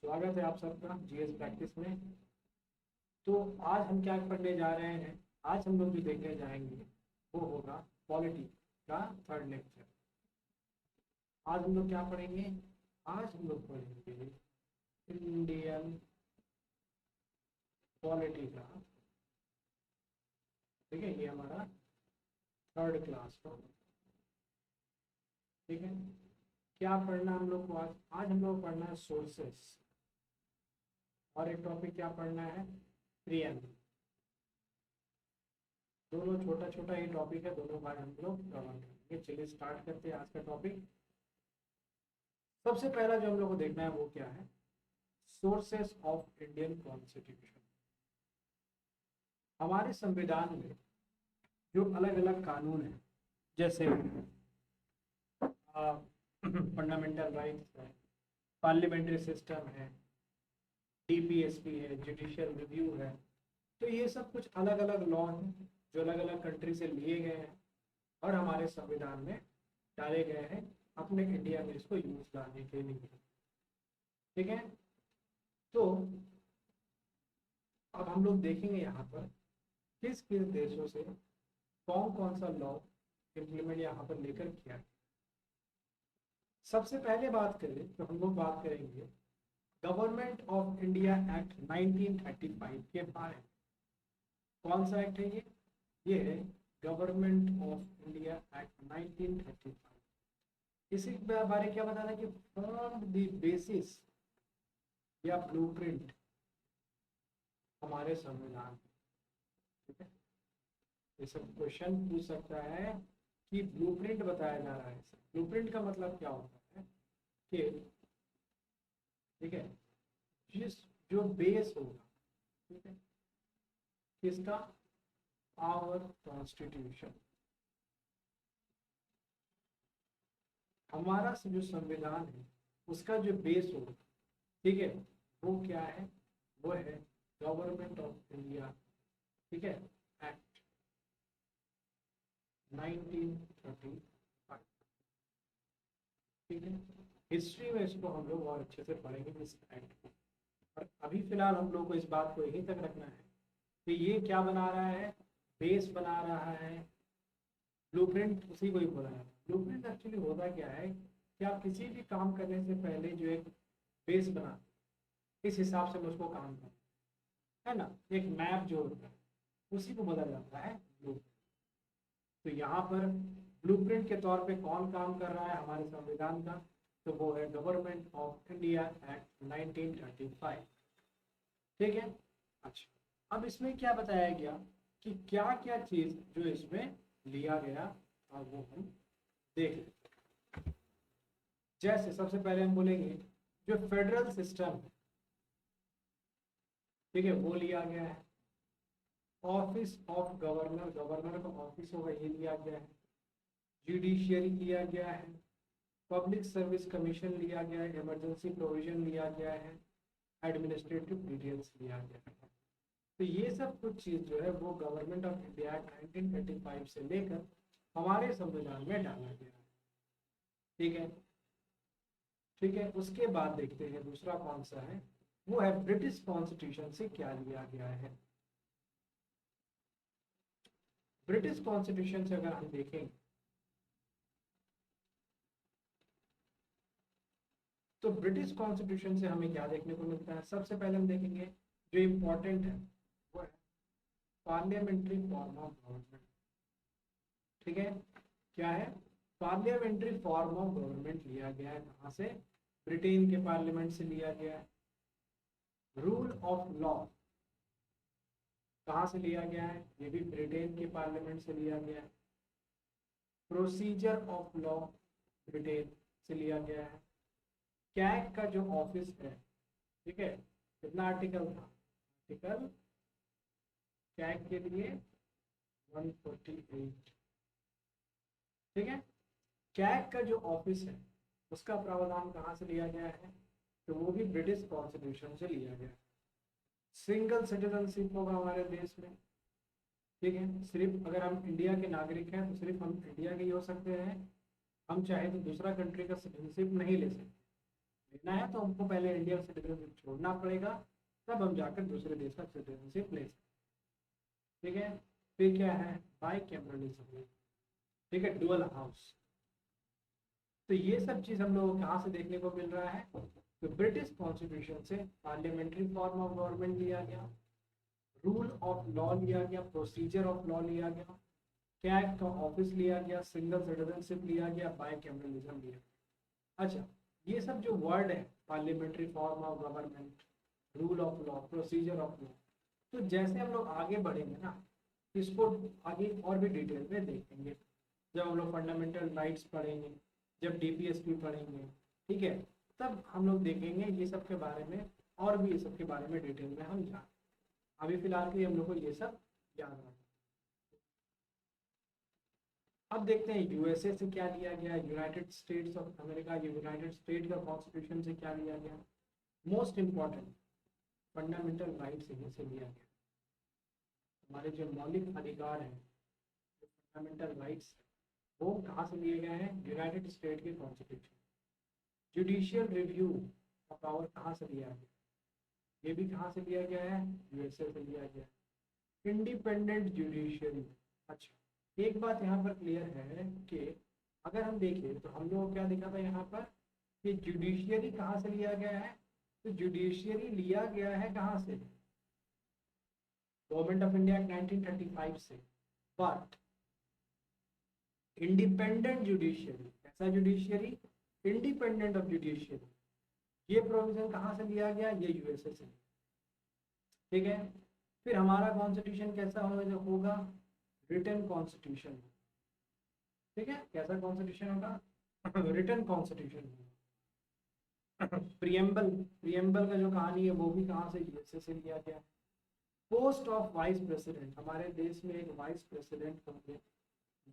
स्वागत है आप सबका जीएस प्रैक्टिस में। तो आज हम क्या पढ़ने जा रहे हैं? आज हम लोग जो देखने जाएंगे वो होगा पॉलिटी का थर्ड लेक्चर। आज हम लोग क्या पढ़ेंगे? आज हम लोग पढ़ेंगे इंडियन पॉलिटी का। ठीक है, ये हमारा थर्ड क्लास का। ठीक है, क्या पढ़ना हम लोग को? आज हम लोग को पढ़ना है सोर्सेस, और एक टॉपिक क्या पढ़ना है? प्रियम्बल। दोनों छोटा छोटा ही टॉपिक है, दोनों बार हम लोग कवर करेंगे। चलिए स्टार्ट करते हैं आज का टॉपिक। सबसे पहला जो हम लोग को देखना है वो क्या है? Sources of Indian constitution. हमारे संविधान में जो अलग अलग कानून है, जैसे फंडामेंटल राइट्स है, पार्लियामेंट्री सिस्टम है, डीपीएसपी है, जुडिशियल रिव्यू है, तो ये सब कुछ अलग अलग लॉ हैं जो अलग अलग कंट्री से लिए गए हैं और हमारे संविधान में डाले गए हैं अपने इंडिया में इसको यूज लाने के लिए। ठीक है, तो अब हम लोग देखेंगे यहाँ पर किस किस देशों से कौन कौन सा लॉ इम्प्लीमेंट यहाँ पर लेकर किया है। सबसे पहले बात करें तो हम लोग बात करेंगे गवर्नमेंट ऑफ इंडिया एक्ट 1935 के बारे में। कौन सा एक्ट है ये है गवर्नमेंट ऑफ इंडिया एक्ट 1935। इसी के बारे क्या बताना कि फॉर्म द बेसिस या ब्लूप्रिंट हमारे संविधान। ठीक है, ये सब क्वेश्चन पूछ सकता है कि ब्लूप्रिंट बताया जा रहा है। ब्लूप्रिंट का मतलब क्या होता है कि ठीक है, जिस जो बेस होगा, ठीक है, किसका? Our constitution. हमारा जो संविधान है उसका जो बेस होगा, ठीक है, वो क्या है? वो है गवर्नमेंट ऑफ इंडिया, ठीक है, एक्ट 1935। ठीक है, हिस्ट्री में इसको हम लोग और अच्छे से पढ़ेंगे इस एक्ट को। और अभी फिलहाल हम लोग को इस बात को यहीं तक रखना है कि ये क्या बना रहा है? बेस बना रहा है। ब्लूप्रिंट उसी को ही बोला है। ब्लूप्रिंट एक्चुअली होता क्या है कि आप किसी भी काम करने से पहले जो एक बेस बना, इस हिसाब से उसको काम करना है ना, एक मैप जो होता है उसी को बोला जाता है ब्लूप्रिंट। तो यहाँ पर ब्लूप्रिंट के तौर पे कौन काम कर रहा है हमारे संविधान का? तो वो है गवर्नमेंट ऑफ इंडिया एक्ट 1935। ठीक है, अच्छा, अब इसमें क्या बताया गया कि क्या क्या चीज जो इसमें लिया गया, और वो हम देख लेते। जैसे सबसे पहले हम बोलेंगे जो फेडरल सिस्टम है, ठीक है, वो लिया गया है। ऑफिस ऑफ गवर्नर, गवर्नर का ऑफिस होगा, ये लिया गया है। जुडिशियरी लिया गया है। पब्लिक सर्विस कमीशन लिया गया है। इमरजेंसी प्रोविजन लिया गया है। एडमिनिस्ट्रेटिव डिटेल्स लिया गया है। तो ये सब कुछ चीज जो है वो गवर्नमेंट ऑफ इंडिया 1935 से लेकर हमारे संविधान में डाला गया है। ठीक है, ठीक है, उसके बाद देखते हैं दूसरा कौन सा है, वो है ब्रिटिश कॉन्स्टिट्यूशन से क्या लिया गया है। ब्रिटिश कॉन्स्टिट्यूशन से अगर हम देखें तो ब्रिटिश कॉन्स्टिट्यूशन से हमें क्या देखने को मिलता है? सबसे पहले हम देखेंगे जो इम्पोर्टेंट है वो है पार्लियामेंट्री फॉर्म ऑफ गवर्नमेंट। ठीक है, क्या है? पार्लियामेंट्री फॉर्म ऑफ गवर्नमेंट लिया गया है। कहाँ से? ब्रिटेन के पार्लियामेंट से लिया गया है। रूल ऑफ लॉ कहाँ से लिया गया है? ये भी ब्रिटेन के पार्लियामेंट से लिया गया है। प्रोसीजर ऑफ लॉ ब्रिटेन से लिया गया है। कैग का जो ऑफिस है, ठीक है, कितना आर्टिकल था? आर्टिकल कैग के लिए 148। ठीक है, कैग का जो ऑफिस है उसका प्रावधान कहाँ से लिया गया है? तो वो भी ब्रिटिश कॉन्स्टिट्यूशन से लिया गया है। सिंगल सिटीजनशिप होगा हमारे देश में। ठीक है, सिर्फ अगर हम इंडिया के नागरिक हैं तो सिर्फ हम इंडिया के ही हो सकते हैं, हम चाहे तो दूसरा कंट्री का सिटीजनशिप नहीं ले सकते। लेना है तो हमको पहले इंडियन सिटीजनशिप छोड़ना पड़ेगा, तब हम जाकर दूसरे देश का सिटीजनशिप ले सकते। ठीक है, फिर क्या है, बाई कैमरलिज्म, ठीक है, डुअल हाउस। तो ये सब चीज हम लोग कहाँ से देखने को मिल रहा है, तो ब्रिटिश कॉन्स्टिट्यूशन से पार्लियामेंट्री फॉर्म ऑफ गवर्नमेंट लिया गया, रूल ऑफ लॉ लिया गया, प्रोसीजर ऑफ लॉ लिया गया, कैग का ऑफिस लिया गया, सिंगल सिटीजनशिप लिया गया, बाई कैमरलिज्म लिया गया। अच्छा, ये सब जो वर्ड है, parliamentary form of government, rule of law, procedure of law, तो जैसे हम लोग आगे बढ़ेंगे ना, इसको आगे और भी डिटेल में देखेंगे जब हम लोग फंडामेंटल राइट्स पढ़ेंगे, जब डीपीएसपी पढ़ेंगे, ठीक है, तब हम लोग देखेंगे ये सब के बारे में, और भी ये सब के बारे में डिटेल में हम जान। अभी फिलहाल के लिए हम लोग को ये सब याद रखना। अब देखते हैं यूएसए से क्या लिया गया, United states of America, United state का कॉन्स्टिट्यूशन से क्या लिया गया। मोस्ट इम्पॉर्टेंट फंडामेंटल राइट्स इन्हीं से लिया गया। हमारे जो मौलिक अधिकार हैं, जो फंडामेंटल राइट्स, वो कहाँ से लिए गए हैं, यूनाइटेड स्टेट के कॉन्स्टिट्यूशन। जुडिशियल रिव्यू का पावर कहाँ से लिया गया, ये भी कहाँ से लिया गया है, यूएसए से लिया गया। Independent judiciary. अच्छा, एक बात यहाँ पर क्लियर है कि अगर हम देखें तो हम लोग क्या देखा था यहाँ पर कि जुडिशियरी कहाँ से लिया गया है, तो जुडिशियरी लिया गया है कहाँ से, गवर्नमेंट ऑफ इंडिया 1935 से। बट इंडिपेंडेंट जुडिशियरी, ऐसा जुडिशियरी इंडिपेंडेंट ऑफ जुडिशियरी, ये प्रोविजन कहाँ से लिया गया, ये यूएसए से। ठीक है, फिर हमारा कॉन्स्टिट्यूशन कैसा होगा, रिटन कॉन्स्टिट्यूशन। ठीक है, कैसा कॉन्स्टिट्यूशन होगा, रिटन कॉन्स्टिट्यूशन। प्रियम्बल, प्रियम्बल का जो कहानी है वो भी कहाँ से, यूएसए से लिया गया। पोस्ट ऑफ वाइस प्रेसिडेंट, हमारे देश में एक वाइस प्रेसिडेंट होंगे,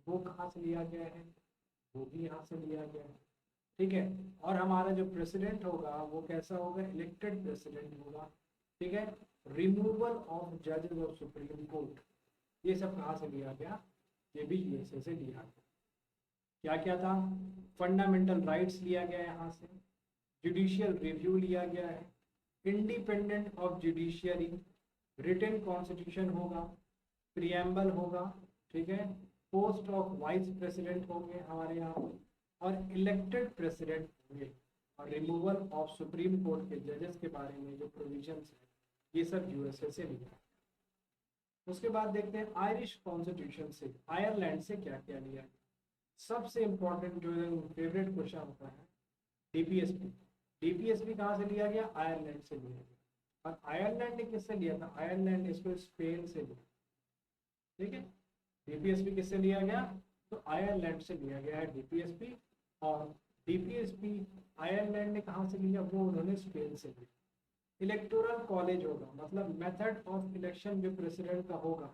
वो कहाँ से लिया गया है, वो भी यहाँ से लिया गया है। ठीक है, और हमारा जो प्रेसिडेंट होगा वो कैसा होगा, इलेक्टेड प्रेसिडेंट होगा। ठीक है, रिमूवल ऑफ जजेस ऑफ सुप्रीम कोर्ट, ये सब कहाँ से लिया गया, ये भी यूएसए से लिया गया। क्या क्या था, फंडामेंटल राइट्स लिया गया यहाँ से, जुडिशियल रिव्यू लिया गया है, independent of judiciary, written constitution होगा, प्रियम्बल होगा, ठीक है, पोस्ट ऑफ वाइस प्रेसिडेंट होंगे हमारे यहाँ पर, और इलेक्टेड प्रेसिडेंट होंगे, और रिमूवल ऑफ सुप्रीम कोर्ट के जजेस के बारे में जो प्रोविजंस है, ये सब यूएसए से लिया है। उसके बाद देखते हैं आयरिश कॉन्स्टिट्यूशन से, आयरलैंड से क्या क्या लिया है। सबसे इम्पोर्टेंट जो फेवरेट क्वेश्चन होता है, डीपीएसपी। डीपीएसपी कहाँ से लिया गया, आयरलैंड से लिया गया। और आयरलैंड ने किससे लिया था, आयरलैंड इसको स्पेन से लिया। ठीक है, डीपीएसपी किससे लिया गया, तो आयरलैंड से लिया गया है डीपीएसपी। और डीपीएसपी आयरलैंड ने कहाँ से लिया, वो उन्होंने स्पेन से लिया। इलेक्टोरल कॉलेज होगा, मतलब मेथड ऑफ इलेक्शन जो प्रेसिडेंट का होगा,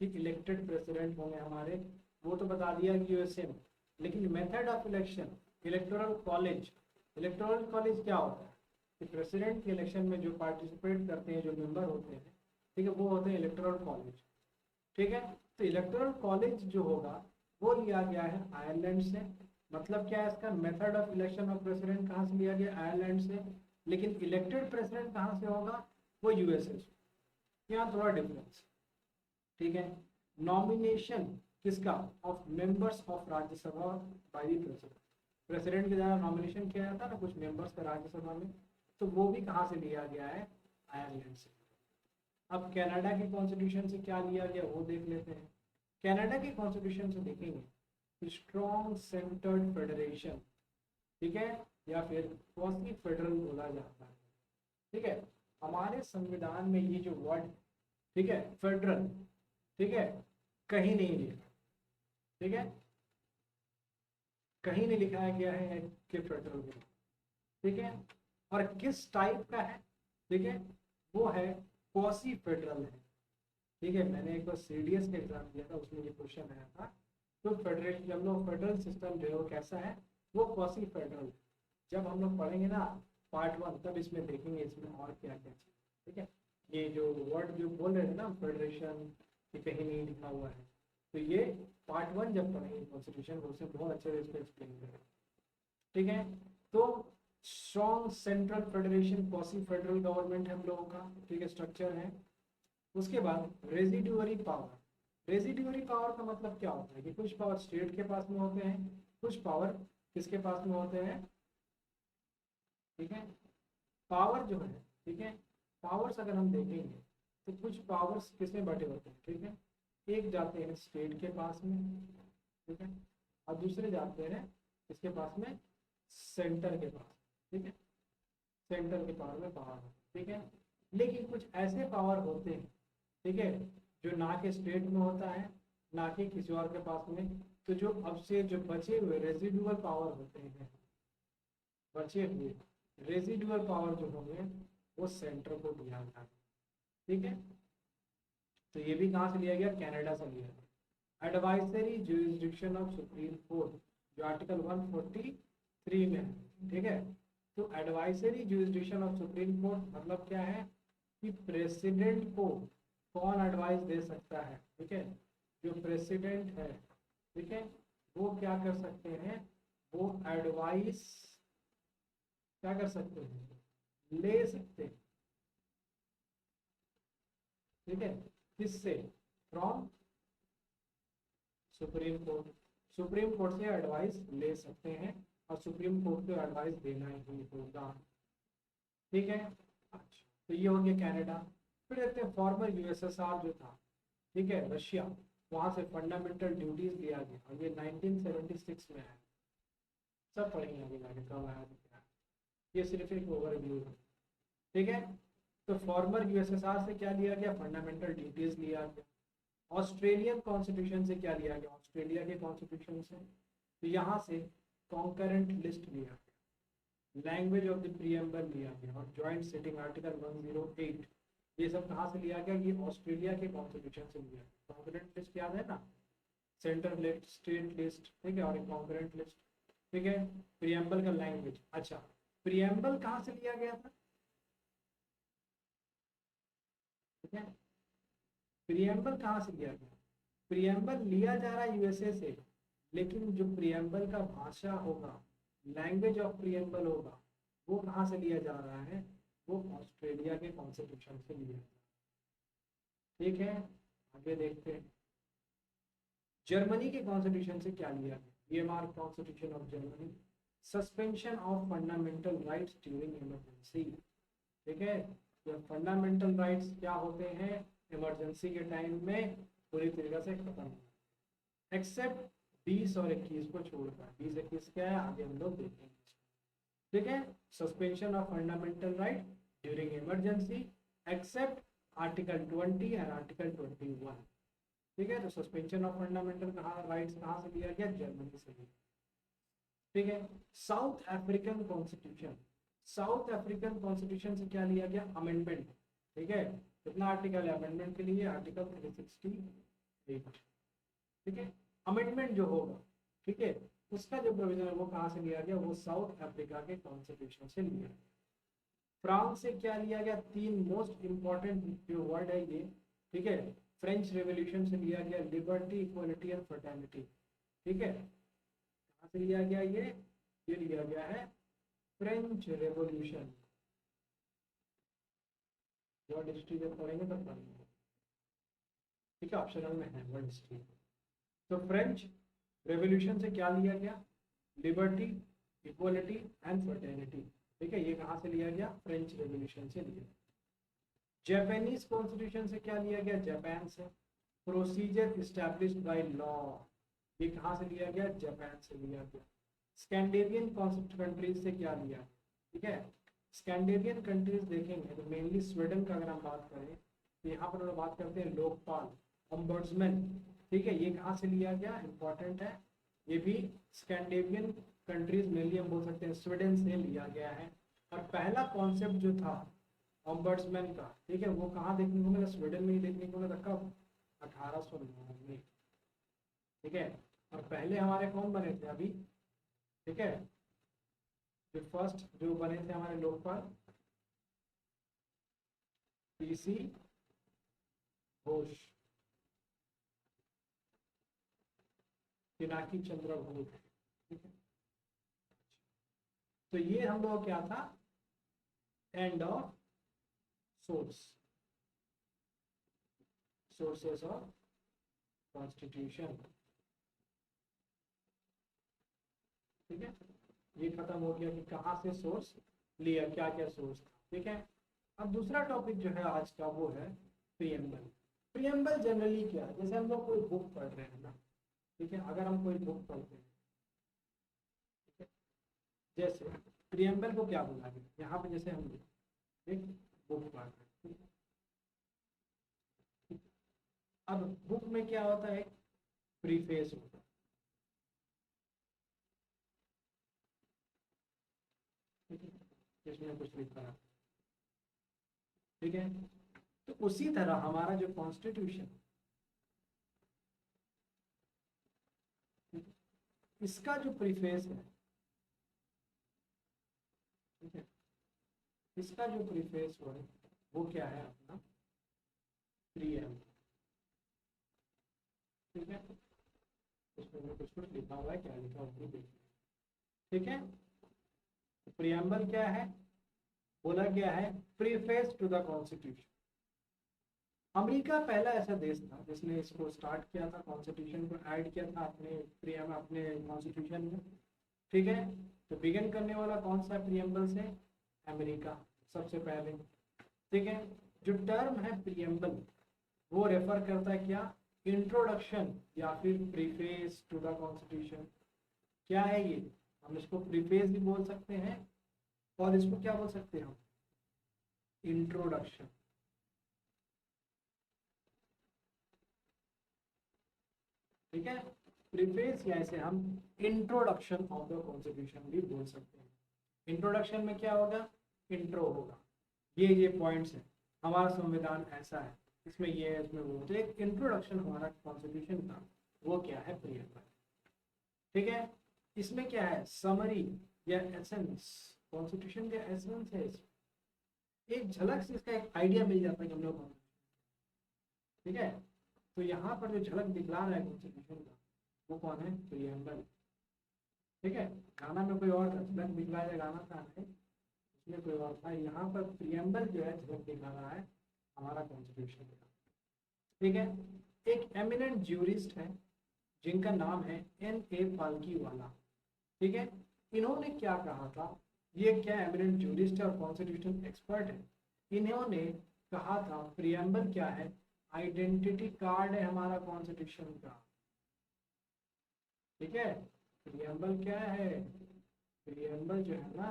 कि इलेक्टेड प्रेसिडेंट होंगे हमारे, वो तो बता दिया कि यूएसए में, लेकिन method of election, electoral college, electoral college क्या होता है कि प्रेसिडेंट के इलेक्शन में जो पार्टिसिपेट करते हैं, जो मेंबर होते हैं, ठीक है, वो होते हैं इलेक्टोरल कॉलेज। ठीक है, तो इलेक्टोरल कॉलेज जो होगा वो लिया गया है आयरलैंड से। मतलब क्या है इसका, method of election of president कहाँ से लिया गया, आयरलैंड से, लेकिन इलेक्टेड प्रेसिडेंट कहाँ से होगा, वो यूएसए से। यहाँ थोड़ा डिफरेंस। ठीक है, नॉमिनेशन किसका, of members of Rajya Sabha by the president, president के द्वारा नॉमिनेशन किया जाता है ना कुछ मेंबर्स का राज्यसभा में, तो वो भी कहाँ से लिया गया है, आयरलैंड से। अब कनाडा के कॉन्स्टिट्यूशन से क्या लिया गया वो देख लेते हैं। कनाडा के कॉन्स्टिट्यूशन से देखेंगे स्ट्रॉन्ग सेंटर्ड फेडरेशन, ठीक है, या फिर क्वासी फेडरल बोला जाता है। ठीक है, हमारे संविधान में ये जो वर्ड, ठीक है, फेडरल, ठीक है, कहीं नहीं लिखा। ठीक है, कहीं नहीं लिखाया गया है कि फेडरल बोला। ठीक है, और किस टाइप का है, ठीक है, वो है क्वासी फेडरल है। ठीक है, मैंने एक बार सीडीएस का एग्जाम दिया था, उसमें ये क्वेश्चन आया था। तो फेडरल, जब लोग फेडरल सिस्टम जो है वो कैसा है, वो क्वासी फेडरल है। जब हम लोग पढ़ेंगे ना पार्ट 1, तब इसमें देखेंगे इसमें और क्या क्या चीज़। ठीक है, ये जो वर्ड जो बोल रहे थे ना फेडरेशन, ये कहीं नहीं लिखा हुआ है, तो ये पार्ट 1 जब पढ़ेंगे कॉन्स्टिट्यूशन, उससे बहुत अच्छे से इसको एक्सप्लेन करेंगे। ठीक है, तो strong central federation, quasi federal government है हम लोगों का, ठीक है, स्ट्रक्चर है। उसके बाद रेजिडुअरी पावर। रेजिडुअरी पावर का मतलब क्या होता है कि कुछ पावर स्टेट के पास में होते हैं, कुछ पावर किसके पास में होते हैं, ठीक है। पावर जो है, ठीक है, पावर्स अगर हम देखेंगे तो कुछ पावर्स किसमें बटे होते हैं, ठीक है। एक जाते हैं स्टेट के पास में, ठीक है, और दूसरे जाते हैं किसके पास में, सेंटर के पास, ठीक है। सेंटर के पावर में पावर, ठीक है। लेकिन कुछ ऐसे पावर होते हैं, ठीक है, जो ना के स्टेट में होता है ना कि किसी और के पास में। तो जो अब से जो बचे हुए रेजिडुअल पावर होते हैं, बचे हुए रेजिडुअल पावर जो होंगे वो सेंटर को दिया जाता है, ठीक है। तो ये भी कहाँ से लिया गया, कनाडा से लिया गया। Advisory jurisdiction of supreme court, जो आर्टिकल 143 में है, ठीक है। तो advisory jurisdiction of supreme court मतलब क्या है कि प्रेसिडेंट को कौन एडवाइस दे सकता है, ठीक है। जो प्रेसिडेंट है, ठीक है, वो क्या कर सकते हैं, वो एडवाइस क्या कर सकते हैं, ले सकते हैं, ठीक है। किससे, from supreme court. Supreme court से एडवाइस ले सकते हैं और सुप्रीम कोर्ट को एडवाइस देना ही होगा, ठीक है। अच्छा, तो ये हो गया कनाडा। फिर देखते हैं फॉर्मर यूएसएसआर जो था, ठीक है, रशिया, वहां से फंडामेंटल ड्यूटीज लिया गया और ये 1976 में है। सब पढ़ेंगे आगे जाके कब आया तो क्या, ये सिर्फ एक ओवरव्यू है, ठीक है। तो फॉर्मर यूएसएसआर से क्या लिया गया, फंडामेंटल ड्यूटीज लिया गया। ऑस्ट्रेलियन कॉन्स्टिट्यूशन से क्या लिया गया, ऑस्ट्रेलिया के कॉन्स्टिट्यूशन से, तो यहाँ से कॉन्करेंट लिस्ट लिया गया, लैंग्वेज ऑफ द प्रीएम्बल लिया गया और जॉइंट सिटिंग आर्टिकल 108, ये सब कहाँ से लिया गया, ये ऑस्ट्रेलिया के कॉन्स्टिट्यूशन से लिया गया। कॉन्करेंट लिस्ट याद है ना, सेंटर लिस्ट, स्टेट लिस्ट, ठीक है, और एक कॉन्करेंट लिस्ट, ठीक है। प्रीएम्बल का लैंग्वेज, अच्छा, प्रीएम्बल कहाँ से लिया गया था, ठीक है। प्रीएम्बल कहाँ से लिया गया, प्रीएम्बल लिया जा रहा है यूएसए से, लेकिन जो प्रीएम्बल का भाषा होगा, लैंग्वेज ऑफ प्रीएम्बल होगा, वो कहाँ से लिया जा रहा है, वो ऑस्ट्रेलिया के कॉन्स्टिट्यूशन से लिया, ठीक है। आगे देखते हैं जर्मनी के कॉन्स्टिट्यूशन से क्या लिया गया, VMR constitution of Germany, suspension of fundamental rights during emergency, ठीक है। तो फंडामेंटल राइट्स क्या होते हैं, इमरजेंसी के टाइम में पूरी तरीके से खत्म, एक्सेप्ट 20 और 21 को छोड़कर। 20-21 क्या है आगे हम लोग देखेंगे, ठीक है। Suspension of fundamental right during emergency except article 20 और आर्टिकल 21, ठीक है। तो सस्पेंशन ऑफ फंडामेंटल राइट्स कहाँ से लिया गया, जर्मनी से लिया, ठीक है। South African constitution, south African constitution से क्या लिया गया, अमेंडमेंट, ठीक है। कितना आर्टिकल है अमेंडमेंट के लिए, आर्टिकल 368, ठीक है। अमेंडमेंट जो होगा, ठीक है, उसका जो प्रोविजन है वो कहाँ से लिया गया, वो साउथ अफ्रीका के कॉन्स्टिट्यूशन से लिया गया। फ्रांस से क्या लिया गया, तीन मोस्ट इंपॉर्टेंट जो वर्ड है ये, ठीक है। फ्रेंच रेवोल्यूशन से लिया गया लिबर्टी, इक्वालिटी एंड फ्रेटर्निटी, ठीक है। कहाँ से लिया गया ये लिया गया है फ्रेंच रेवोल्यूशन, वर्ल्ड हिस्ट्री जब पढ़ेंगे तब पढ़ेंगे, ठीक है, ऑप्शनल में है वर्ल्ड हिस्ट्री। तो फ्रेंच रेवोल्यूशन से क्या लिया गया, लिबर्टी, इक्वालिटी एंड फ्रेटर्निटी, ठीक है। ये कहाँ से लिया गया, फ्रेंच रेवोल्यूशन से लिया। जापानीज कॉन्स्टिट्यूशन से क्या लिया गया, जापान से, प्रोसीजर इस्टेब्लिश्ड बाय लॉ, ये कहाँ से लिया गया, जापान से लिया गया। स्कैंडिनेवियन कंट्रीज से क्या लिया, ठीक है। स्कैंडिनेवियन कंट्रीज देखेंगे तो मेनली स्वीडन का अगर हम बात करें तो यहाँ पर हम बात करते हैं लोकपाल, ओम्बड्समैन, ठीक है। ये कहाँ से लिया गया, इंपॉर्टेंट है, ये भी स्कैंडिनेवियन कंट्रीज मेनली हम बोल सकते हैं स्वीडन से लिया गया है। और पहला कॉन्सेप्ट जो था ओम्बड्समैन का, ठीक है, वो कहाँ देखने को मिला, स्वीडन में ही देखने को मिला, कब, 1809 में, ठीक है। और पहले हमारे कौन बने थे अभी, ठीक है, जो फर्स्ट जो बने थे हमारे लोकपाल, पीसी घोष, पिनाकी चंद्र घोष, ठीक है। तो ये हम लोग क्या था, end of sources of constitution. ठीक है, ये खत्म हो गया कि कहाँ से सोर्स लिया, क्या क्या सोर्स था। ठीक है, अब दूसरा टॉपिक जो है आज का वो है प्रियम्बल। प्रियम्बल जनरली क्या है, जैसे हम लोग कोई बुक पढ़ रहे हैं ना, ठीक है, अगर हम कोई बुक पढ़ते हैं, ठीक है, जैसे प्रियम्बल को क्या बोला गया यहाँ पे, जैसे हम एक बुक पढ़ रहे हैं, ठीक है? अब बुक में क्या होता है, प्रीफेस होता है, ठीक है, जिसमें कुछ लिखा है। ठीक है, तो उसी तरह हमारा जो कॉन्स्टिट्यूशन, इसका जो प्रीफेस है, ठीक है, इसका जो प्रीफेस है वो क्या है, अपना प्रीएम्बल। ठीक है, उसमें कुछ कुछ लिखा हुआ है, क्या लिखा हुआ है देखिए। ठीक है, प्रीएम्बल क्या है, बोला गया है preface to the constitution. America पहला ऐसा देश था जिसने इसको स्टार्ट किया था, कॉन्स्टिट्यूशन को ऐड किया था अपने कॉन्स्टिट्यूशन में। ठीक है, तो बिगिन करने वाला कौन सा प्रीएम्बल से, अमेरिका सबसे पहले। ठीक है, जो टर्म है प्रीएम्बल वो रेफर करता है क्या, इंट्रोडक्शन या फिर प्रीफेस टू द कॉन्स्टिट्यूशन। क्या है ये, हम इसको प्रीफेस भी बोल सकते हैं और इसको क्या बोल सकते हैं हम, इंट्रोडक्शन। ठीक है, प्रीफेस या इसे हम इंट्रोडक्शन ऑफ द कॉन्स्टिट्यूशन भी बोल सकते हैं। इंट्रोडक्शन में क्या होगा, इंट्रो होगा, ये पॉइंट्स है, हमारा संविधान ऐसा है, इसमें ये है, इसमें वो, तो एक इंट्रोडक्शन हमारा कॉन्स्टिट्यूशन का वो क्या है, प्रीएम्बल। ठीक है, इसमें क्या है, समरी या एसेंस, कॉन्स्टिट्यूशन का एसेंस है, एक झलक से इसका एक आइडिया मिल जाता है कि हम लोग। ठीक है, तो यहाँ पर जो झलक दिखला रहा है कॉन्स्टिट्यूशन का वो कौन है, प्रीएम्बल। ठीक है, गाना में कोई और झलक दिखला रहा है, गाना था नहीं, उसमें कोई और था, यहाँ पर प्रीएम्बल जो है झलक दिखला रहा है हमारा कॉन्स्टिट्यूशन का। ठीक है, एक एमिनेंट ज्यूरिस्ट है जिनका नाम है N.A. पालकीवाला। ठीक है, इन्होंने क्या कहा था, ये क्या एमिनेंट ज्यूरिस्ट है और कॉन्स्टिट्यूशन एक्सपर्ट है, इन्होंने कहा था प्रीएम्बल क्या है, आइडेंटिटी कार्ड है हमारा कॉन्स्टिट्यूशन का। ठीक है, प्रीएम्बल क्या है, प्रीएम्बल जो है ना,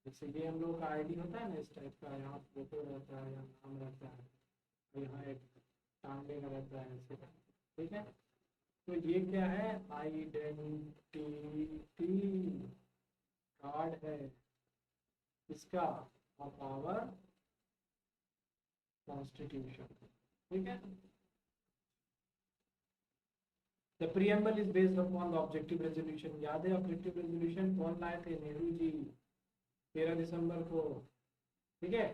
जैसे ये हम लोग का आईडी होता है ना इस टाइप का, यहाँ फोटो रहता है, यहाँ नाम रहता है, यहाँ एक टांगे का रहता है ऐसे। ठीक है, तो ये क्या है, आइडेंटिटी कार्ड है इसका ऑफ आवर कॉन्स्टिट्यूशन। ठीक है, the preamble is based upon the objective resolution. याद है ऑब्जेक्टिव रेजोल्यूशन कौन लाए थे, नेहरू जी, 13 दिसंबर को। ठीक है,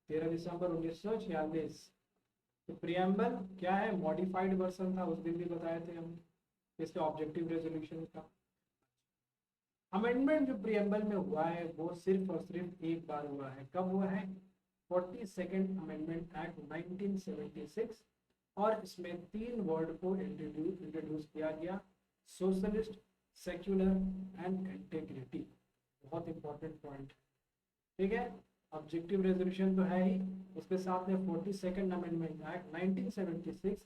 13 दिसंबर 1946। तो प्रीएम्बल क्या है, मॉडिफाइड वर्जन था, उस दिन भी बताए थे हम इसके ऑब्जेक्टिव रेजोल्यूशन का। अमेंडमेंट जो प्रीएम्बल में हुआ है वो सिर्फ और सिर्फ एक बार हुआ है, कब हुआ है, 42nd अमेंडमेंट एक्ट 1976, और इसमें 3 वर्ड को इंट्रोड्यूस किया गया, सोशलिस्ट, सेक्युलर एंड इंटीग्रिटी। बहुत इंपॉर्टेंट पॉइंट। ठीक है, ऑब्जेक्टिव रेजोल्यूशन तो है ही, उसके साथ में 42nd अमेंडमेंट एक्ट 1976,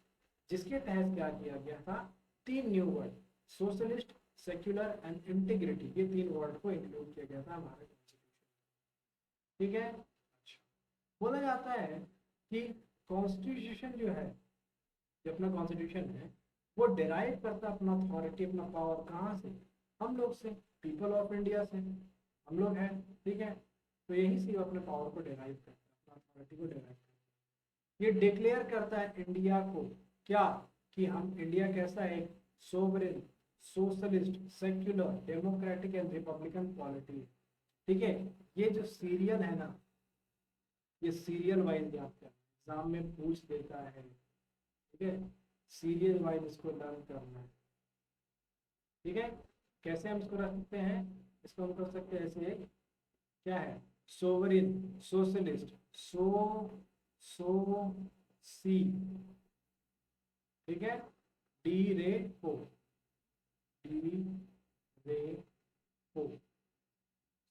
जिसके तहत क्या किया गया था, 3 new word, socialist, secular and integrity, ये 3 वर्ड को इंक्लूड किया गया था हमारे कॉन्स्टिट्यूशन। ठीक है, अच्छा, बोला जाता है कि कॉन्स्टिट्यूशन जो है, जो अपना कॉन्स्टिट्यूशन है, वो डिराइव करता अपना अथॉरिटी, अपना पावर कहाँ से, हम लोग से, पीपल ऑफ इंडिया से, हम लोग हैं। ठीक है, तो यही से अपने पावर को डिराइव करता है, अपना अथॉरिटी को डिराइव करता है। ये डिक्लेयर करता है इंडिया को क्या, कि हम इंडिया कैसा है, sovereign, socialist, secular, democratic and Republican polity. ठीक है, ये जो सीरियल है ना, ये सीरियल वाइज आपका एग्जाम में पूछ देता है। ठीक है, सीरियल वाइज इसको लर्न करना है। ठीक है, कैसे हम इसको रख सकते हैं, इसको हम कर सकते हैं ऐसे, क्या है, सोवरिन, सोशलिस्ट, सी, ठीक है, डी रे ओ, डी रे ओ,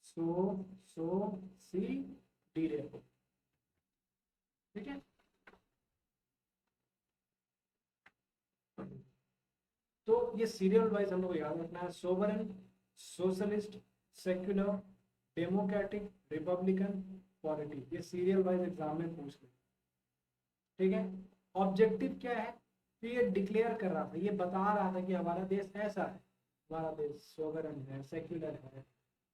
सो सी, डी रे ओ, ठीक है। तो ये सीरियल वाइज हम लोग याद रखना है, sovereign, socialist, secular, democratic, Republican, polity, ये सीरियल वाइज एग्जाम में पूछ ले, ठीक है। ऑब्जेक्टिव क्या है, तो ये डिक्लेयर कर रहा था, ये बता रहा था कि हमारा देश ऐसा है, हमारा देश सोवरेन है, सेक्युलर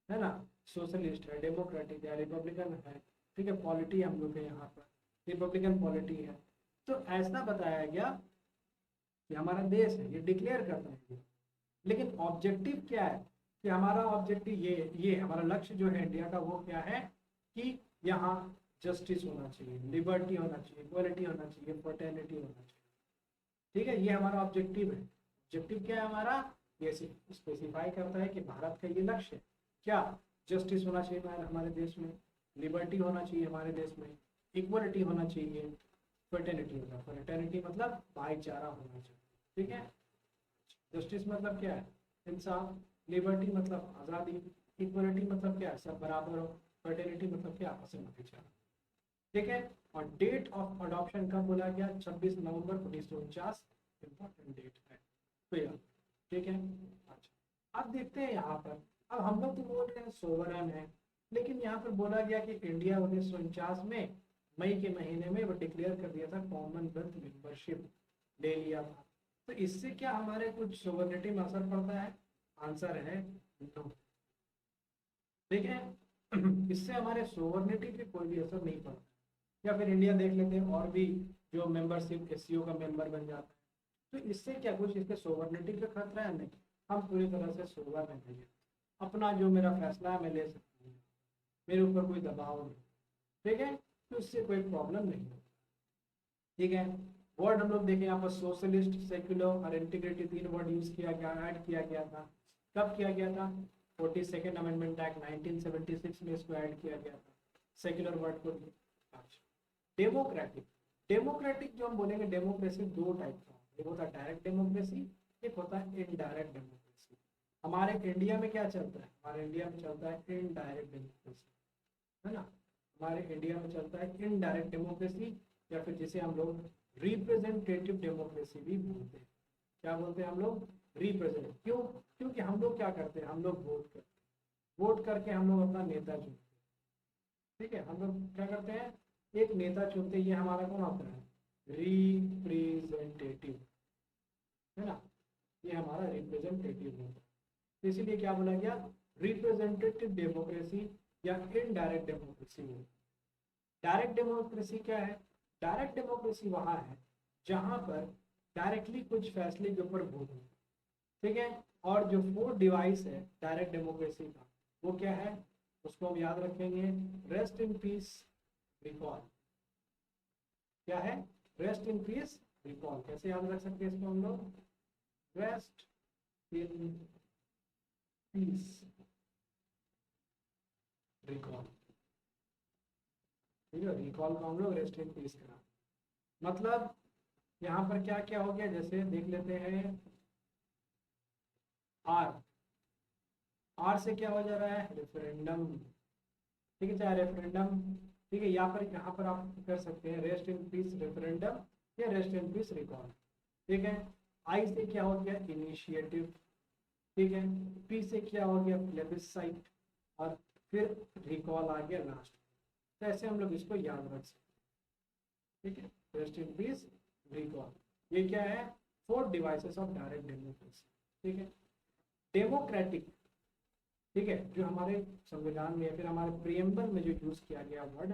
है ना, सोशलिस्ट है, डेमोक्रेटिक है, रिपब्लिकन है, ठीक है, पॉलिटी हम लोग के यहाँ पर रिपब्लिकन पॉलिटी है। तो ऐसा बताया गया कि हमारा देश है, ये डिक्लेयर करता है। लेकिन ऑब्जेक्टिव क्या है, कि हमारा ऑब्जेक्टिव ये हमारा लक्ष्य जो है इंडिया का, वो क्या है कि यहाँ जस्टिस होना चाहिए, लिबर्टी होना चाहिए, इक्वलिटी होना चाहिए, फ्रेटर्निटी होना चाहिए, ठीक है, ये हमारा ऑब्जेक्टिव है। ऑब्जेक्टिव क्या है हमारा, ये स्पेसिफाई करता है कि भारत का ये लक्ष्य है, क्या, जस्टिस होना चाहिए हमारे देश में, लिबर्टी होना चाहिए हमारे देश में, इक्वलिटी होना चाहिए, फ्रेटर्निटी मतलब भाईचारा होना चाहिए, ठीक है। जस्टिस मतलब क्या है, इंसाफ, लिबर्टी मतलब आज़ादी, इक्वलिटी मतलब क्या है, सब बराबर हो, फ्रेटर्निटी मतलब क्या, आपस में भाईचारा, ठीक है। और डेट ऑफ अडॉप्शन कब बोला गया, 26 नवंबर 1949, इंपॉर्टेंट डेट है, तो यार, ठीक है। अच्छा, अब देखते हैं यहाँ पर, अब हम लोग तो बोल रहे हैं सोवरन है, लेकिन यहाँ पर बोला गया कि इंडिया 1949 में मई के महीने में वो डिक्लेयर कर दिया था, कॉमनवेल्थ मेंबरशिप ले लिया था। तो इससे क्या हमारे कुछ सोवरेनिटी में असर पड़ता है, आंसर है नो, ठीक है। इससे हमारे सोवरेनिटी पे कोई भी असर नहीं पड़ता। या फिर इंडिया देख लेते हैं, और भी जो मेंबरशिप एससीओ का मेंबर बन जाता है, तो इससे क्या कुछ इसके सोवरेनिटी पे खतरा है, नहीं, हम पूरी तरह से सोवरेन है, अपना जो मेरा फैसला है मैं ले सकता हूँ, मेरे ऊपर कोई दबाव नहीं, ठीक है, तो इससे कोई प्रॉब्लम नहीं है, ठीक है। वर्ड हम लोग देखें यहाँ पर, सोशलिस्ट, सेक्युलर और इंटीग्रिटी, तीन वर्ड यूज किया गया, ऐड किया गया था, कब किया गया था, 42nd अमेंडमेंट एक्ट 1976 में इसको ऐड किया गया था, सेक्युलर वर्ड को। अच्छा, डेमोक्रेटिक, डेमोक्रेटिक जो हम बोलेंगे, डेमोक्रेसी दो टाइप का, एक होता है डायरेक्ट डेमोक्रेसी, एक होता है इनडायरेक्ट डेमोक्रेसी। हमारे इंडिया में क्या चलता है, हमारे इंडिया में चलता है इनडायरेक्ट डेमोक्रेसी, है ना, हमारे इंडिया में चलता है इनडायरेक्ट डेमोक्रेसी, या फिर जिसे हम लोग रिप्रेजेंटेटिव डेमोक्रेसी भी बोलते हैं। क्या बोलते हैं हम लोग, रिप्रेजेंट, क्यों, क्योंकि हम लोग क्या करते हैं, हम लोग वोट करते हैं, वोट करके हम लोग अपना नेता चुनते हैं, ठीक है, हम लोग क्या करते हैं, एक नेता चुनते हैं, ये हमारा कौन होता है, रिप्रेजेंटेटिव, है ना, ये हमारा रिप्रेजेंटेटिव होता है। तो इसीलिए क्या बोला गया, रिप्रेजेंटेटिव डेमोक्रेसी या इनडायरेक्ट डेमोक्रेसी हो। डायरेक्ट डेमोक्रेसी क्या है, डायरेक्ट डेमोक्रेसी वहाँ है जहाँ पर डायरेक्टली कुछ फैसले के ऊपर वोट हो, ठीक है। और जो फोर्थ डिवाइस है डायरेक्ट डेमोक्रेसी का, वो क्या है, उसको हम याद रखेंगे, रेस्ट इन पीस, रिकॉल, क्या है, रेस्ट इन पीस, रिकॉल, कैसे याद रख सकते हैं इसको हम लोग, रेस्ट इन पीस, रिकॉल, ठीक है, रिकॉल को हम लोग रेस्ट इन पीस करा, मतलब यहाँ पर क्या क्या हो गया, जैसे देख लेते हैं, आर, आर से क्या हो जा रहा है, रेफरेंडम, ठीक है, चाहे रेफरेंडम, ठीक है, यहाँ पर आप कर सकते हैं रेस्ट इन पीस रेफरेंडम या रेस्ट इन पीस रिकॉल, ठीक है। आई से क्या हो गया, इनिशिएटिव, ठीक है। पी से क्या हो गया, प्लेबिसाइट, और फिर रिकॉल आ गया लास्ट। तो ऐसे हम लोग इसको याद रख सकते हैं, ठीक है, रेस्ट इन पीस, रिकॉल, ये क्या है, four devices of direct democracy, ठीक है। डेमोक्रेटिक, ठीक है, जो हमारे संविधान में या फिर हमारे प्रियम्बल में जो यूज किया गया वर्ड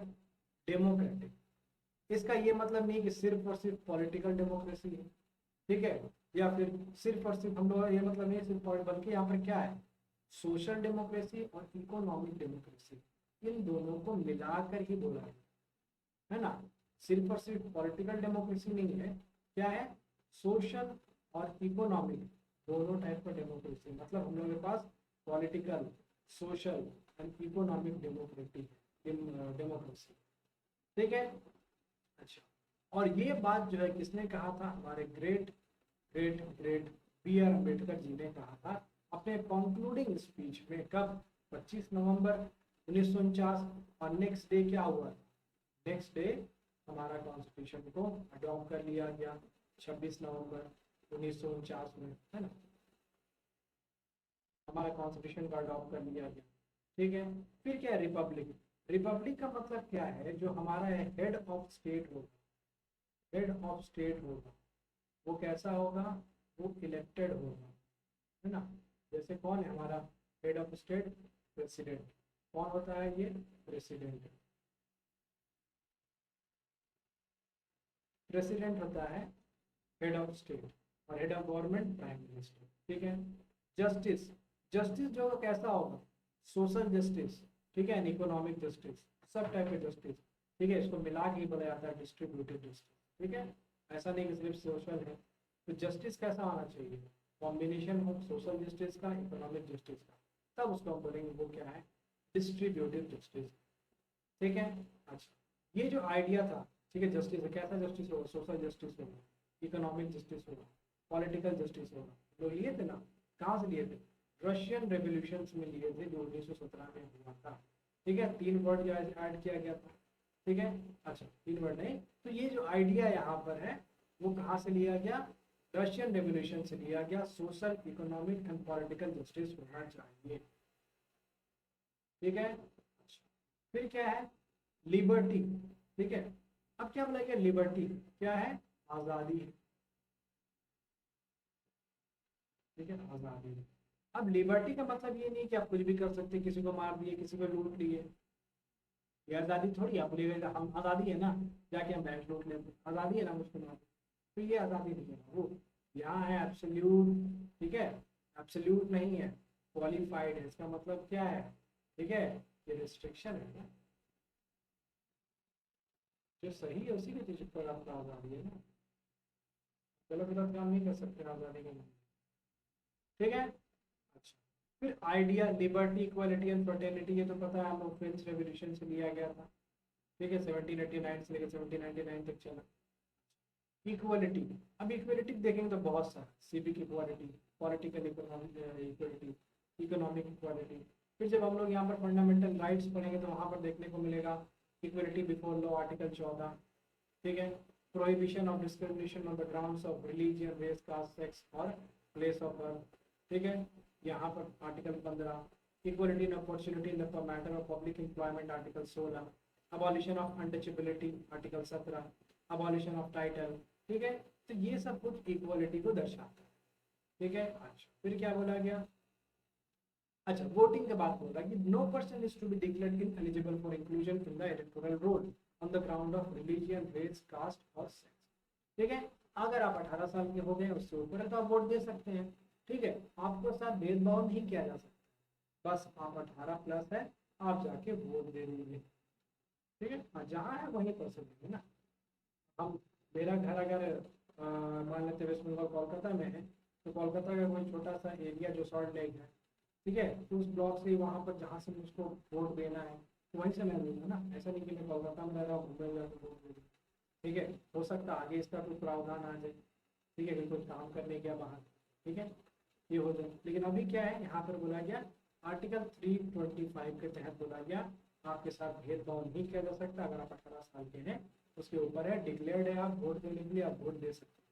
डेमोक्रेटिक, इसका ये मतलब नहीं कि सिर्फ और सिर्फ पॉलिटिकल डेमोक्रेसी है, ठीक है, या फिर सिर्फ और सिर्फ हम लोग, ये मतलब नहीं सिर्फ, बल्कि यहाँ पर क्या है, सोशल डेमोक्रेसी और इकोनॉमिक डेमोक्रेसी, इन दोनों को मिलाकर ही बोला है ना, सिर्फ और सिर्फ पॉलिटिकल डेमोक्रेसी नहीं है, क्या है, सोशल और इकोनॉमिक दोनों टाइप का डेमोक्रेसी, मतलब हम लोगों के पास political, social and economic democracy. ठीक है, अच्छा। और ये बात जो है किसने कहा था? हमारे great great great B R Ambedkar ji ने कहा था अपने कंक्लूडिंग स्पीच में। कब? 25 नवंबर 1949। और नेक्स्ट डे क्या हुआ? नेक्स्ट डे हमारा कॉन्स्टिट्यूशन को अडॉप्ट कर लिया गया 26 नवंबर 1949 में, है ना। हमारा कॉन्स्टिट्यूशन का अडॉप्ट कर लिया गया। ठीक है, फिर क्या है? रिपब्लिक। रिपब्लिक का मतलब क्या है? जो हमारा हेड ऑफ स्टेट होगा, हेड ऑफ स्टेट होगा, वो कैसा होगा? वो इलेक्टेड होगा, है ना। जैसे कौन है हमारा हेड ऑफ स्टेट? प्रेसिडेंट। कौन होता है ये? प्रेसिडेंट। प्रेसिडेंट होता है हेड ऑफ स्टेट, और head of government prime minister. ठीक है। जस्टिस। जस्टिस जो कैसा होगा? सोशल जस्टिस, ठीक है, इकोनॉमिक जस्टिस, सब टाइप के जस्टिस। ठीक है, इसको मिला के ही बोला जाता है डिस्ट्रीब्यूटिव जस्टिस। ठीक है, ऐसा नहीं कि सिर्फ सोशल है। तो जस्टिस कैसा आना चाहिए? कॉम्बिनेशन हो सोशल जस्टिस का, इकोनॉमिक जस्टिस का, तब उसको हम बोलेंगे वो क्या है? Distributive justice. ठीक है, अच्छा। ये जो आइडिया था, ठीक है, जस्टिस है, कैसा जस्टिस होगा? सोशल जस्टिस होगा, इकोनॉमिक जस्टिस होगा, पॉलिटिकल जस्टिस होगा। लोग लिए थे ना, कहाँ से लिए थे? रशियन रेवोल्यूशन में लिए थे, जो 1917 में हुआ था। ठीक है, 3 वर्ड जो ऐड किया गया था। ठीक है, अच्छा, 3 वर्ड नहीं। तो ये जो आइडिया यहाँ पर है वो कहाँ से लिया गया? रशियन रेवोल्यूशन से लिया गया। Social, economic and political justice होना चाहिए। ठीक है, अच्छा। फिर क्या है? लिबर्टी। ठीक है, अब क्या बोला गया? लिबर्टी क्या है? आजादी है। ठीक है, आजादी है। अब लिबर्टी का मतलब ये नहीं कि आप कुछ भी कर सकते, किसी को मार दिए, किसी को लूट लिए। ये आजादी थोड़ी। आप बोलिएगा हम आजादी है ना, जाके हम बैंक लूट लेते, आजादी है ना मुझको मार। तो ये आजादी नहीं है वो। यहाँ है एब्सोल्यूट। ठीक है, एब्सोल्यूट नहीं है, क्वालिफाइड है। इसका मतलब क्या है? ठीक है, ये रिस्ट्रिक्शन है ना। जो सही है उसी के चीज पर आपका आजादी है ना। गलत गलत काम नहीं कर सकते आजादी के नाम। ठीक है, अच्छा। फिर idea liberty, equality and fraternity, ये तो पता है, हम लोग फ्रेंच रेवोल्यूशन से लिया गया था। ठीक है, 1789 से लेकर 1799 तक चला। इक्वालिटी। अब इक्वालिटी देखेंगे तो बहुत सारा, civic equality, political equality, economic equality. फिर जब हम लोग यहाँ पर फंडामेंटल राइट्स पढ़ेंगे तो वहाँ पर देखने को मिलेगा इक्वालिटी बिफोर लॉ, आर्टिकल 14। ठीक है, prohibition of discrimination on the grounds of religion, race, caste, sex और प्लेस ऑफ बर्थ। ठीक है, यहाँ पर article 15, equality in opportunity in the matter of public employment, article 16, abolition of untouchability, article 17, abolition of title. ठीक है, तो ये सब कुछ इक्वलिटी को दर्शाता है। ठीक है, अच्छा। फिर क्या बोला गया? अच्छा, वोटिंग के बाद बोला कि no person is to be declared ineligible for inclusion in the electoral roll on the ground of religion, race, caste और सेक्स। ठीक है, अगर आप 18 साल के हो गए, उससे ऊपर है, तो आप वोट दे सकते हैं। ठीक है, आपको साथ भेदभाव नहीं किया जा सकता, बस आप 18 प्लस है, आप जाके वोट दे दीजिए। ठीक है, हाँ, जहाँ है वहीं पर है ना। हम, मेरा घर अगर मान लेते वेस्ट बंगाल कोलकाता में है, तो कोलकाता का कोई छोटा सा एरिया जो सॉल्ट लेक है, ठीक है, तो उस ब्लॉक से वहाँ पर जहाँ से मुझको वोट देना है, तो वहीं से मैं दूंगा ना। ऐसा नहीं कि मैं कोलकाता में रह रहा हूँ, मुंबई में जाकर वोट दे दूँ। ठीक है, हो सकता है आगे इसका कोई प्रावधान आ जाए। ठीक है, कि कुछ काम करने के बाहर। ठीक है, ये हो जाए। लेकिन अभी क्या है, यहाँ पर बोला गया आर्टिकल 325 के तहत बोला गया आपके साथ भेदभाव नहीं किया जा सकता। अगर आप 18 साल के हैं, उसके ऊपर है, डिक्लेयर्ड है, आप वोट देने के लिए आप वोट दे सकते हैं।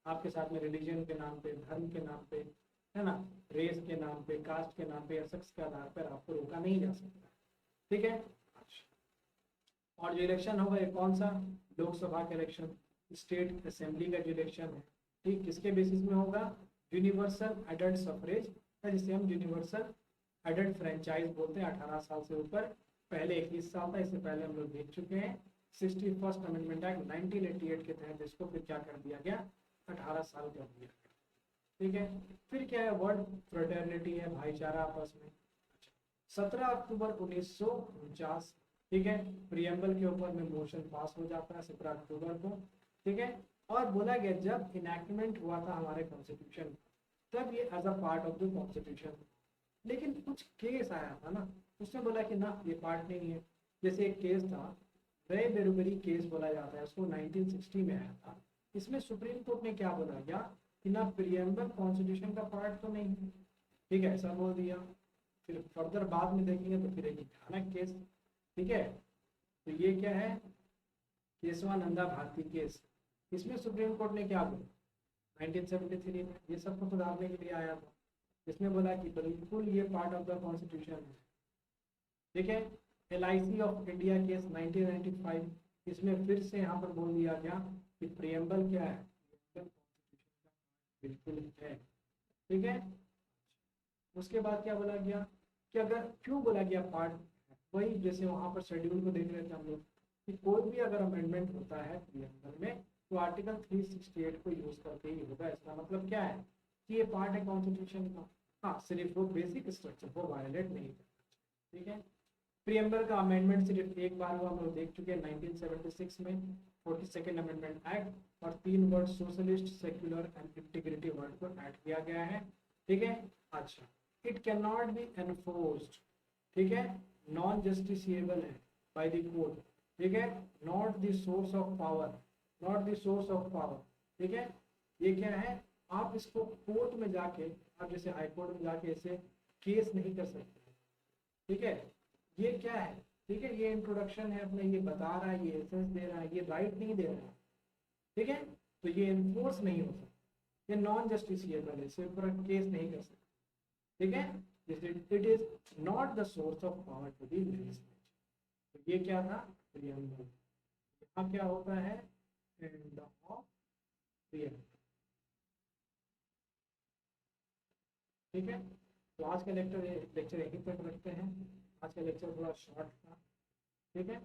आपके साथ में रिलीजन के नाम पे, धर्म के नाम पे, है ना, रेस के नाम पे, कास्ट के नाम पे या सेक्स के आधार पर आपको रोका नहीं जा सकता। ठीक है, और जो इलेक्शन होगा ये कौन सा? लोकसभा का इलेक्शन, स्टेट असेंबली का जो इलेक्शन है, ठीक, किसके बेसिस में होगा? यूनिवर्सल एडल्ट सफरेज, जिसे हम यूनिवर्सल एडल्ट फ्रेंचाइज बोलते हैं। 18 साल से ऊपर, पहले 21 साल था, इससे पहले हम लोग देख चुके हैं। 61st अमेंडमेंट एक्ट 1988 के तहत इसको फिर क्या कर दिया गया? 18 साल कर दिया गया। ठीक है, फिर क्या है? वर्ड फ्रेटर्निटी है, भाईचारा आपस में। 17 अक्टूबर 1949, ठीक है, प्रियम्बल के ऊपर में मोशन पास हो जाता है 17 अक्टूबर को। ठीक है, और बोला गया जब इनैक्टमेंट हुआ था हमारे कॉन्स्टिट्यूशन, तब ये as a part of the constitution. लेकिन कुछ केस आया था ना, उसने बोला कि ना ये पार्ट नहीं है। जैसे एक केस था, रे बेरुबरी केस बोला जाता है, उसको 1960 में आया था। इसमें सुप्रीम कोर्ट ने क्या बोला गया कि ना प्रियम्बल कॉन्स्टिट्यूशन का पार्ट तो नहीं है, ठीक है, ऐसा बोल दिया। फिर फर्दर बाद में देखेंगे तो फिर एक भयानक केस, ठीक है, तो ये क्या है, केशवानंदा भारती केस। इसमें सुप्रीम कोर्ट ने क्या बोला 1973 में, ये सबको सुधारने के लिए आया था। इसमें बोला कि बिल्कुल ये पार्ट ऑफ द कॉन्स्टिट्यूशन है, ठीक है। LIC ऑफ इंडिया केस 1995, इसमें फिर से यहाँ पर बोल दिया गया कि प्रियम्बल क्या है, बिल्कुल है, ठीक है। उसके बाद क्या बोला गया कि अगर क्यों बोला गया पार्ट, वही जैसे वहाँ पर शेड्यूल को देख रहे थे हम लोग कि कोई भी अगर अमेंडमेंट होता है प्रियम्बल में तो आर्टिकल 368 को यूज करके ही होगा। इसका मतलब क्या है कि ये पार्ट है कॉन्स्टिट्यूशन का। हाँ, सिर्फ वो बेसिक स्ट्रक्चर को वायलेट नहीं करना, ठीक है। प्रियम्बल का अमेंडमेंट सिर्फ एक बार हुआ, हम लोग देख चुके हैं 1976 में 42nd अमेंडमेंट एक्ट, और 3 word socialist, secular and integrity word को ऐड किया गया है, ठीक है। अच्छा, it can not be enforced, ठीक है, नॉन जस्टिसिएबल है बाय द कोर्ट, ठीक है, not the source of power, not the source of power, ठीक है। ये क्या है, आप इसको कोर्ट में जाके, आप जैसे हाई कोर्ट में जाके ऐसे केस नहीं कर सकते, ठीक है। ये क्या है, ठीक है, ये इंट्रोडक्शन है अपने, ये बता रहा है, ये एसेंस दे रहा है, ये राइट नहीं दे रहा है, ठीक है। तो ये इन्फोर्स नहीं हो सकता, ये नॉन जस्टिसिएबल है, सिर्फ पर केस नहीं कर सकते, ठीक है। It is not the source of power to be legislature. तो ये क्या था, प्रियम्बल। यहाँ क्या होता है, एंड ऑफ प्रियम्बल, ठीक है। तो आज का लेक्चर यहीं तक रखते हैं। आज का लेक्चर थोड़ा शॉर्ट था, ठीक है।